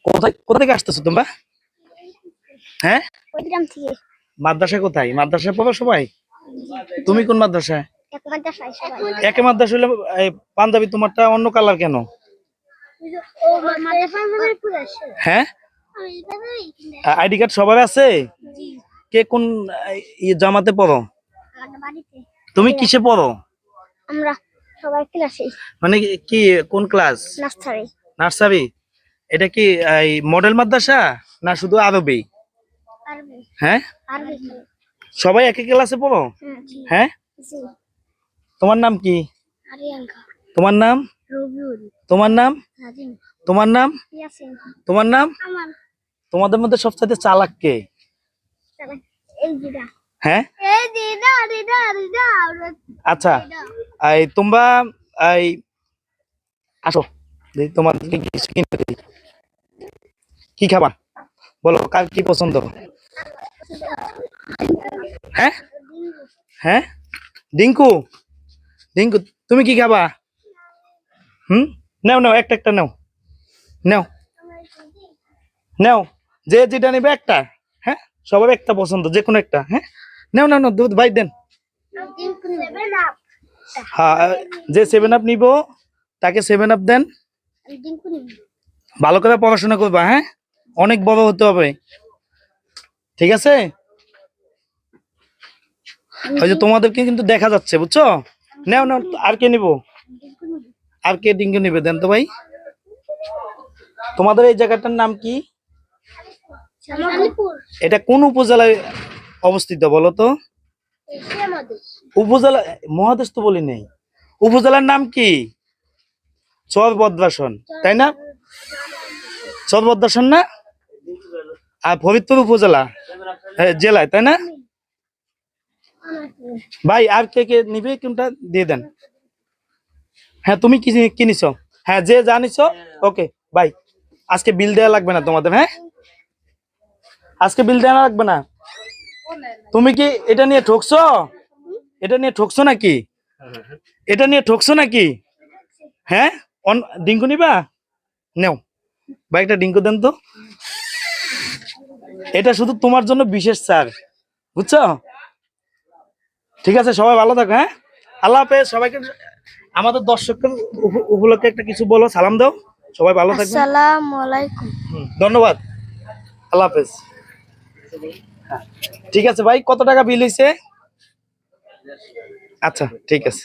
কোথায় কোথা থেকে আসতেছো তোমরা? হ্যাঁ, ওই গ্রাম থেকে। মাদ্রাসা কোথায়? মাদ্রাসা পড়ো সবাই? তুমি কোন মাদ্রাসায়? এক মাদ্রাসায় সবাই। একে মাদ্রাসা হলে এই পাঞ্জাবি তোমারটা অন্য কালার কেন? ও মাদ্রাসায় পুরো আছে। হ্যাঁ, আমি এভাবেই কিনে। আইডি কার্ড সবার আছে? জি। কে কোন জামাতে পড়ো? আমার বাড়িতে। তুমি কিসে পড়ো? আমরা সবাই ক্লাসে। মানে কি কোন ক্লাস? নার্সারি। নার্সারি। এটা কি এই মডেল মাদ্রাসা না শুধু আরবি? আরবি। হ্যাঁ, আরবি। সবাই একই ক্লাসে পড়ো? জি। হ্যাঁ, জি। তোমার নাম কি? আরিয়াঙ্কা। তোমার নাম? রবিউল। তোমার নাম? নাজিম। তোমার নাম? ইয়াসিন। তোমার নাম? আমার। তোমাদের মধ্যে সবচেয়ে চালাক কে? এই দিদা। হ্যাঁ, এই দিদা দিদা দিদা। আচ্ছা, এই তোমরা এই আসো দেখি তোমাদেরকে কিছু কিনে দিই। কি খাবা বলো, কার কি পছন্দ? হ্যাঁ হ্যাঁ, ডিঙ্কু ডিঙ্কু তুমি কি খাবা? নাও নাও, একটা একটা নাও, নাও নাও, যে যেটা নেবে একটা। হ্যাঁ, সবার একটা পছন্দ, যে কোনো একটা। হ্যাঁ, নাও নাও নাও, দুধ ভাই দেন। হ্যাঁ, যে 7 আপ নিব তাকে 7 আপ দেন। ভালো করে পড়াশোনা করবা, হ্যাঁ, অনেক বড় হতে হবে, ঠিক আছে? ওই যে তোমাদেরকে কিন্তু দেখা যাচ্ছে, বুঝছো? নাও নাও, আর কে নিব? আর কে ডিঙ্গু নিবে? দেন তো ভাই। তোমাদের এই জায়গাটার নাম কি? এটা কোন উপজেলায় অবস্থিত বলো তো? উপজেলা, মহাদেশ তো বলি নাই। উপজেলার নাম কি? চরভদ্রাসন, তাই না? চরভদ্রাসন না? আর ফরিদপুর উপজেলা জেলায়, তাই না? ভাই আর কে কে নিবে কোনটা দিয়ে দেন। হ্যাঁ, তুমি কি কিনিছ? হ্যাঁ, যে জানিছ। ওকে ভাই, আজকে বিল দেওয়া লাগবে না তোমাদের। হ্যাঁ, আজকে বিল দেওয়া লাগবে না। তুমি কি এটা নিয়ে ঠকছো? এটা নিয়ে ঠকছো নাকি? এটা নিয়ে ঠকছো নাকি? হ্যাঁ, ডিঙ্কু নিবা? নেও ভাই, একটা ডিঙ্কু দেন তো। এটা শুধু তোমার জন্য বিশেষ স্যার, বুঝছো? ঠিক আছে, সবাই ভালো থাকো। হ্যাঁ, আল্লাহ হাফেজ সবাইকে। আমাদের দর্শকদের উপলক্ষে একটা কিছু বলো, সালাম দাও। সবাই ভালো থাকবে। আসসালামু আলাইকুম। ধন্যবাদ, আল্লাহ হাফেজ। হ্যাঁ, ঠিক আছে ভাই, কত টাকা বিল হয়েছে? আচ্ছা, ঠিক আছে।